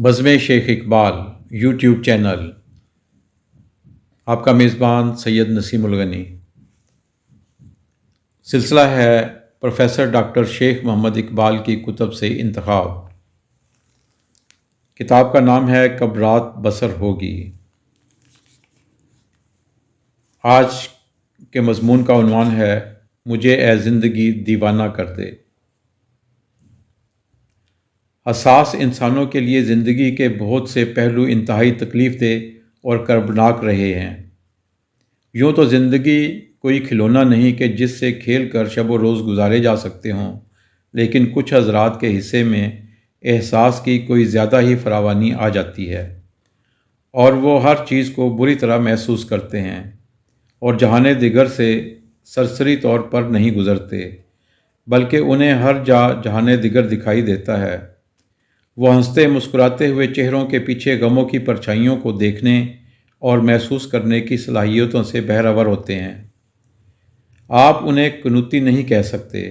بزم شیخ Iqbal YouTube channel, آپ کا میزبان سید نسیم الغنی۔ سلسلہ ہے پروفیسر ڈاکٹر شیخ محمد اقبال کی کتب سے انتخاب۔ کتاب کا نام ہے کب رات بسر ہوگی۔ آج کے مضمون کا عنوان ہے مجھے اے زندگی دیوانہ کر دے۔ حساس انسانوں کے لیے زندگی کے بہت سے پہلو انتہائی تکلیف دہ اور کربناک رہے ہیں۔ یوں تو زندگی کوئی کھلونا نہیں کہ جس سے کھیل کر شب و روز گزارے جا سکتے ہوں، لیکن کچھ حضرات کے حصے میں احساس کی کوئی زیادہ ہی فراوانی آ جاتی ہے، اور وہ ہر چیز کو بری طرح محسوس کرتے ہیں اور جہان دیگر سے سرسری طور پر نہیں گزرتے، بلکہ انہیں ہر جا جہان دیگر دکھائی دیتا ہے۔ وہ ہنستے مسکراتے ہوئے چہروں کے پیچھے غموں کی پرچھائیوں کو دیکھنے اور محسوس کرنے کی صلاحیتوں سے بہرور ہوتے ہیں۔ آپ انہیں قنوتی نہیں کہہ سکتے،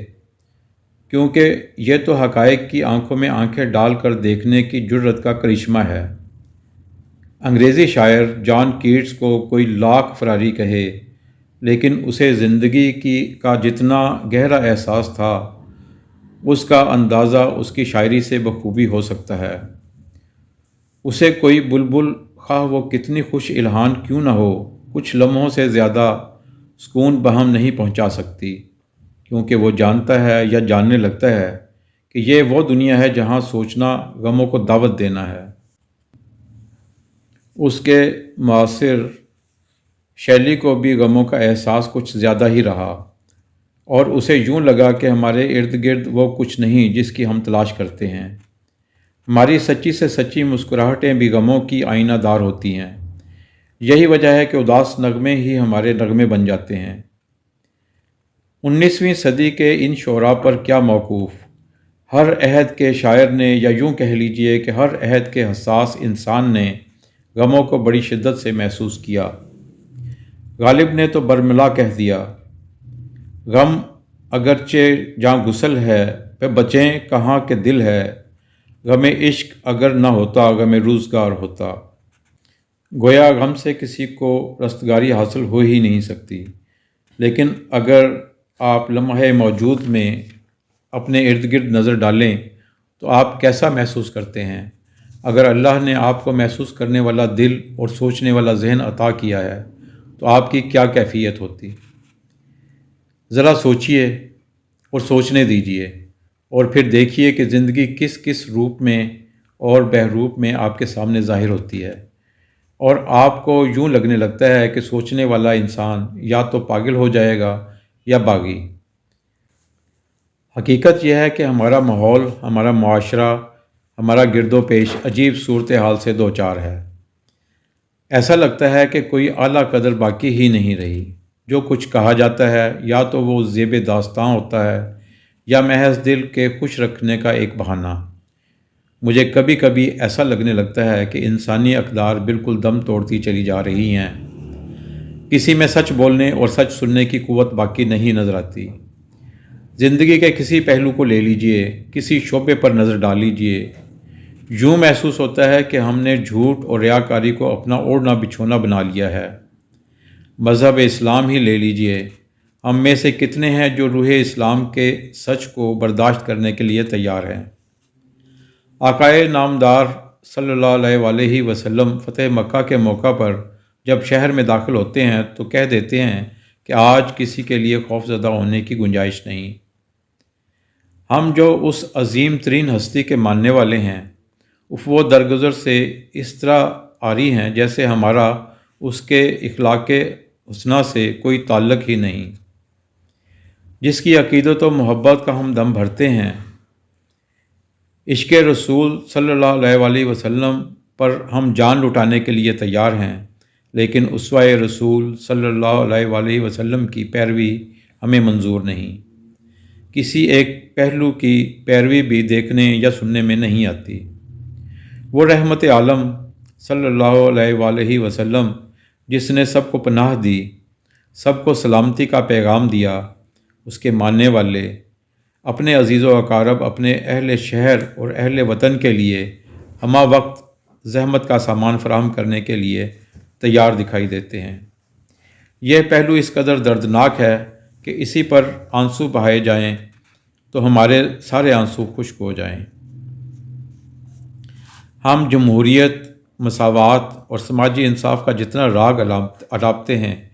کیونکہ یہ تو حقائق کی آنکھوں میں آنکھیں ڈال کر دیکھنے کی جرأت کا کرشمہ ہے۔ انگریزی شاعر جان کیٹس کو کوئی لاکھ فراری کہے، لیکن اسے زندگی کا جتنا گہرا احساس تھا، اس کا اندازہ اس کی شاعری سے بخوبی ہو سکتا ہے۔ اسے کوئی بلبل، خواہ وہ کتنی خوش الحان کیوں نہ ہو، کچھ لمحوں سے زیادہ سکون بہم نہیں پہنچا سکتی، کیونکہ وہ جانتا ہے یا جاننے لگتا ہے کہ یہ وہ دنیا ہے جہاں سوچنا غموں کو دعوت دینا ہے۔ اس کے معاصر شیلی کو بھی غموں کا احساس کچھ زیادہ ہی رہا، اور اسے یوں لگا کہ ہمارے ارد گرد وہ کچھ نہیں جس کی ہم تلاش کرتے ہیں۔ ہماری سچی سے سچی مسکراہٹیں بھی غموں کی آئینہ دار ہوتی ہیں۔ یہی وجہ ہے کہ اداس نغمے ہی ہمارے نغمے بن جاتے ہیں۔ 19ویں صدی کے ان شعراء پر کیا موقوف، ہر عہد کے شاعر نے، یا یوں کہہ لیجئے کہ ہر عہد کے حساس انسان نے غموں کو بڑی شدت سے محسوس کیا۔ غالب نے تو برملا کہہ دیا، غم اگرچہ جاں غسل ہے، پہ بچیں کہاں کہ دل ہے، غم عشق اگر نہ ہوتا غم روزگار ہوتا۔ گویا غم سے کسی کو رستگاری حاصل ہو ہی نہیں سکتی، لیکن اگر آپ لمحہ موجود میں اپنے ارد گرد نظر ڈالیں تو آپ کیسا محسوس کرتے ہیں؟ اگر اللہ نے آپ کو محسوس کرنے والا دل اور سوچنے والا ذہن عطا کیا ہے تو آپ کی کیا کیفیت ہوتی؟ ذرا سوچئے اور سوچنے دیجئے، اور پھر دیکھیے کہ زندگی کس کس روپ میں اور بہروپ میں آپ کے سامنے ظاہر ہوتی ہے، اور آپ کو یوں لگنے لگتا ہے کہ سوچنے والا انسان یا تو پاگل ہو جائے گا یا باغی۔ حقیقت یہ ہے کہ ہمارا ماحول، ہمارا معاشرہ، ہمارا گرد و پیش عجیب صورتحال سے دوچار ہے۔ ایسا لگتا ہے کہ کوئی اعلیٰ قدر باقی ہی نہیں رہی۔ جو کچھ کہا جاتا ہے یا تو وہ زیب داستاں ہوتا ہے یا محض دل کے خوش رکھنے کا ایک بہانہ۔ مجھے کبھی کبھی ایسا لگنے لگتا ہے کہ انسانی اقدار بالکل دم توڑتی چلی جا رہی ہیں، کسی میں سچ بولنے اور سچ سننے کی قوت باقی نہیں نظر آتی۔ زندگی کے کسی پہلو کو لے لیجئے، کسی شعبے پر نظر ڈال لیجئے، یوں محسوس ہوتا ہے کہ ہم نے جھوٹ اور ریاکاری کو اپنا اوڑھنا بچھونا بنا لیا ہے۔ مذہب اسلام ہی لے لیجئے، ہم میں سے کتنے ہیں جو روح اسلام کے سچ کو برداشت کرنے کے لیے تیار ہیں؟ آقائے نامدار صلی اللہ علیہ وآلہ وسلم فتح مکہ کے موقع پر جب شہر میں داخل ہوتے ہیں تو کہہ دیتے ہیں کہ آج کسی کے لیے خوف زدہ ہونے کی گنجائش نہیں۔ ہم جو اس عظیم ترین ہستی کے ماننے والے ہیں، وہ درگزر سے اس طرح عاری ہیں جیسے ہمارا اس کے اخلاق حسنہ سے کوئی تعلق ہی نہیں۔ جس کی عقیدت و محبت کا ہم دم بھرتے ہیں، عشق رسول صلی اللہ علیہ وآلہ وسلم پر ہم جان لٹانے کے لیے تیار ہیں، لیکن اسوہ رسول صلی اللہ علیہ وآلہ وسلم کی پیروی ہمیں منظور نہیں۔ کسی ایک پہلو کی پیروی بھی دیکھنے یا سننے میں نہیں آتی۔ وہ رحمت عالم صلی اللہ علیہ وآلہ وسلم جس نے سب کو پناہ دی، سب کو سلامتی کا پیغام دیا، اس کے ماننے والے اپنے عزیز و اقارب، اپنے اہل شہر اور اہل وطن کے لیے ہمہ وقت زحمت کا سامان فراہم کرنے کے لیے تیار دکھائی دیتے ہیں۔ یہ پہلو اس قدر دردناک ہے کہ اسی پر آنسو بہائے جائیں تو ہمارے سارے آنسو خشک ہو جائیں۔ ہم جمہوریت، مساوات اور سماجی انصاف کا جتنا راگ الاپتے ہیں،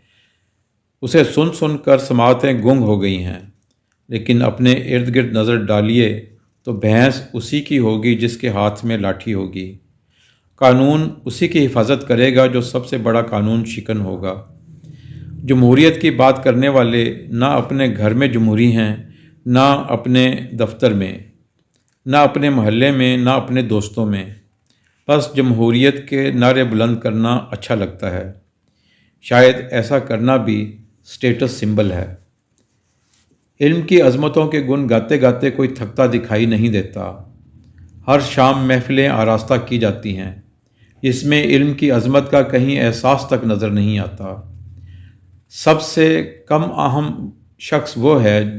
اسے سن سن کر سماعتیں گنگ ہو گئی ہیں، لیکن اپنے ارد گرد نظر ڈالیے تو بھینس اسی کی ہوگی جس کے ہاتھ میں لاٹھی ہوگی۔ قانون اسی کی حفاظت کرے گا جو سب سے بڑا قانون شکن ہوگا۔ جمہوریت کی بات کرنے والے نہ اپنے گھر میں جمہوری ہیں، نہ اپنے دفتر میں، نہ اپنے محلے میں، نہ اپنے دوستوں میں۔ بس جمہوریت کے نعرے بلند کرنا اچھا لگتا ہے۔ شاید ایسا کرنا بھی سٹیٹس سمبل ہے۔ علم کی عظمتوں کے گن گاتے گاتے کوئی تھکتا دکھائی نہیں دیتا۔ ہر شام محفلیں آراستہ کی جاتی ہیں، اس میں علم کی عظمت کا کہیں احساس تک نظر نہیں آتا۔ سب سے کم اہم شخص وہ ہے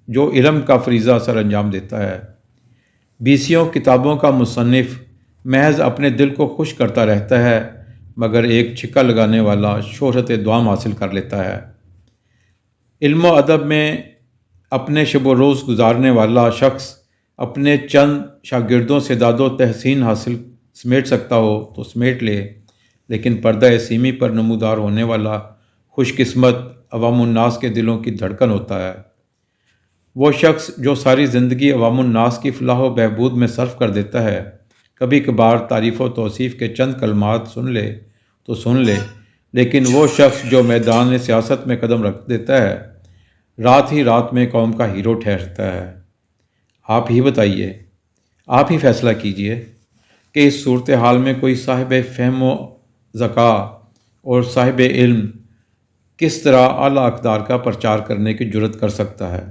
جو علم کا فریضہ سر انجام دیتا ہے۔ بیسیوں کتابوں کا مصنف محض اپنے دل کو خوش کرتا رہتا ہے، مگر ایک چھکا لگانے والا شہرت دوام حاصل کر لیتا ہے۔ علم و ادب میں اپنے شب و روز گزارنے والا شخص اپنے چند شاگردوں سے داد و تحسین حاصل سمیٹ سکتا ہو تو سمیٹ لے، لیکن پردہ سیمی پر نمودار ہونے والا خوش قسمت عوام الناس کے دلوں کی دھڑکن ہوتا ہے۔ وہ شخص جو ساری زندگی عوام الناس کی فلاح و بہبود میں صرف کر دیتا ہے، کبھی کبھار تعریف و توصیف کے چند کلمات سن لے، لیکن وہ شخص جو میدان سیاست میں قدم رکھ دیتا ہے، رات ہی رات میں قوم کا ہیرو ٹھہرتا ہے۔ آپ ہی بتائیے، آپ ہی فیصلہ کیجئے کہ اس صورتحال میں کوئی صاحب فہم و ذکا اور صاحب علم کس طرح اعلیٰ اقدار کا پرچار کرنے کی جرت کر سکتا ہے،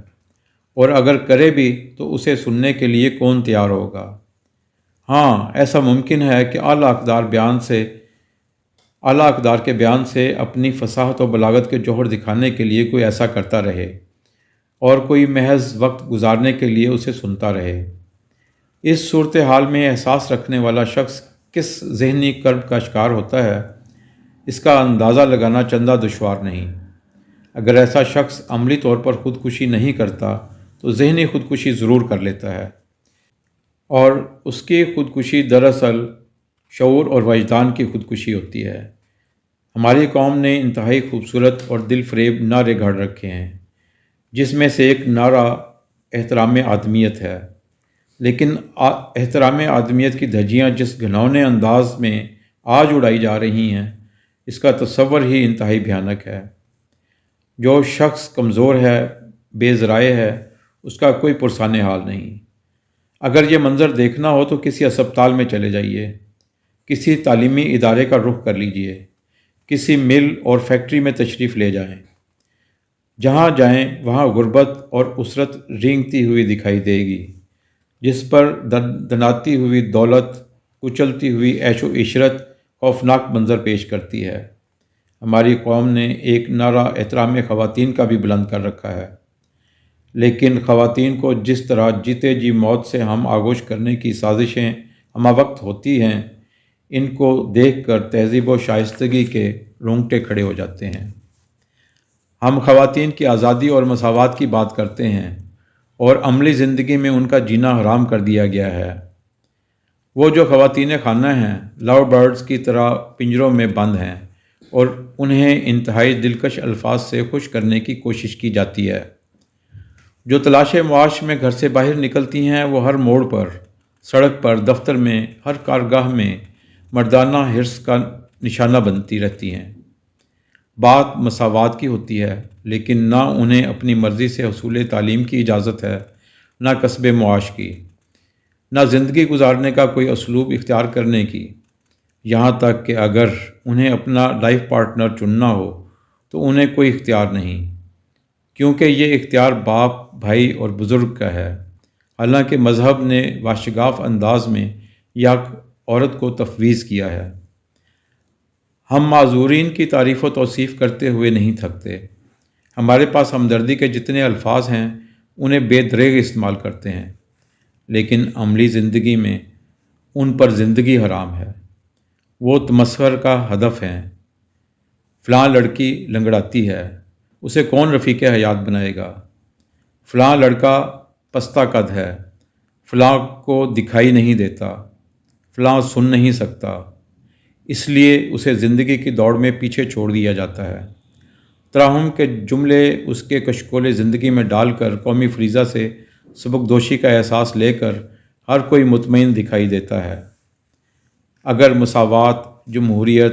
اور اگر کرے بھی تو اسے سننے کے لیے کون تیار ہوگا؟ ہاں، ایسا ممکن ہے کہ اعلیٰ اقدار کے بیان سے اپنی فصاحت و بلاغت کے جوہر دکھانے کے لیے کوئی ایسا کرتا رہے، اور کوئی محض وقت گزارنے کے لیے اسے سنتا رہے۔ اس صورتحال میں احساس رکھنے والا شخص کس ذہنی کرب کا شکار ہوتا ہے، اس کا اندازہ لگانا چندہ دشوار نہیں۔ اگر ایسا شخص عملی طور پر خودکشی نہیں کرتا تو ذہنی خودکشی ضرور کر لیتا ہے، اور اس کی خودکشی دراصل شعور اور وجدان کی خودکشی ہوتی ہے۔ ہماری قوم نے انتہائی خوبصورت اور دل فریب نعرے گھڑ رکھے ہیں، جس میں سے ایک نعرہ احترام آدمیت ہے، لیکن احترام آدمیت کی دھجیاں جس گھنونے انداز میں آج اڑائی جا رہی ہیں، اس کا تصور ہی انتہائی بھیانک ہے۔ جو شخص کمزور ہے، بے ذرائع ہے، اس کا کوئی پرسان حال نہیں۔ اگر یہ منظر دیکھنا ہو تو کسی اسپتال میں چلے جائیے، کسی تعلیمی ادارے کا رخ کر لیجئے، کسی مل اور فیکٹری میں تشریف لے جائیں۔ جہاں جائیں وہاں غربت اور اسرت رینگتی ہوئی دکھائی دے گی، جس پر دناتی ہوئی دولت، کچلتی ہوئی عیش و عشرت خوفناک منظر پیش کرتی ہے۔ ہماری قوم نے ایک نعرہ احترام خواتین کا بھی بلند کر رکھا ہے، لیکن خواتین کو جس طرح جیتے جی موت سے ہم آغوش کرنے کی سازشیں ہمہ وقت ہوتی ہیں، ان کو دیکھ کر تہذیب و شائستگی کے رونگٹے کھڑے ہو جاتے ہیں۔ ہم خواتین کی آزادی اور مساوات کی بات کرتے ہیں، اور عملی زندگی میں ان کا جینا حرام کر دیا گیا ہے۔ وہ جو خواتین خانہ ہیں، لو برڈز کی طرح پنجروں میں بند ہیں، اور انہیں انتہائی دلکش الفاظ سے خوش کرنے کی کوشش کی جاتی ہے۔ جو تلاش معاش میں گھر سے باہر نکلتی ہیں، وہ ہر موڑ پر، سڑک پر، دفتر میں، ہر کارگاہ میں مردانہ حرص کا نشانہ بنتی رہتی ہیں۔ بات مساوات کی ہوتی ہے، لیکن نہ انہیں اپنی مرضی سے حصول تعلیم کی اجازت ہے، نہ کسب معاش کی، نہ زندگی گزارنے کا کوئی اسلوب اختیار کرنے کی۔ یہاں تک کہ اگر انہیں اپنا لائف پارٹنر چننا ہو تو انہیں کوئی اختیار نہیں، کیونکہ یہ اختیار باپ، بھائی اور بزرگ کا ہے، حالانکہ مذہب نے واشگاف انداز میں یک عورت کو تفویض کیا ہے۔ ہم معذورین کی تعریف و توصیف کرتے ہوئے نہیں تھکتے۔ ہمارے پاس ہمدردی کے جتنے الفاظ ہیں انہیں بے دریغ استعمال کرتے ہیں، لیکن عملی زندگی میں ان پر زندگی حرام ہے، وہ تمسخر کا ہدف ہیں۔ فلاں لڑکی لنگڑاتی ہے، اسے کون رفیق حیات بنائے گا؟ فلاں لڑکا پستہ قد ہے، فلاں کو دکھائی نہیں دیتا، فلاں سن نہیں سکتا، اس لیے اسے زندگی کی دوڑ میں پیچھے چھوڑ دیا جاتا ہے۔ تراہم کے جملے اس کے کشکول زندگی میں ڈال کر قومی فریضہ سے سبکدوشی کا احساس لے کر ہر کوئی مطمئن دکھائی دیتا ہے۔ اگر مساوات، جمہوریت،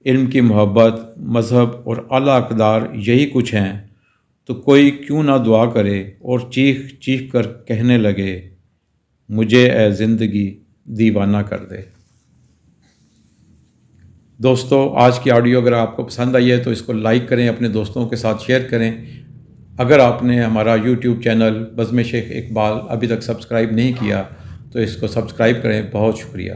علم کی محبت، مذہب اور اعلیٰ اقدار یہی کچھ ہیں تو کوئی کیوں نہ دعا کرے اور چیخ چیخ کر کہنے لگے، مجھے اے زندگی دیوانہ کر دے۔ دوستو، آج کی آڈیو اگر آپ کو پسند آئی ہے تو اس کو لائک کریں، اپنے دوستوں کے ساتھ شیئر کریں۔ اگر آپ نے ہمارا یوٹیوب چینل بزم شیخ اقبال ابھی تک سبسکرائب نہیں کیا تو اس کو سبسکرائب کریں۔ بہت شکریہ۔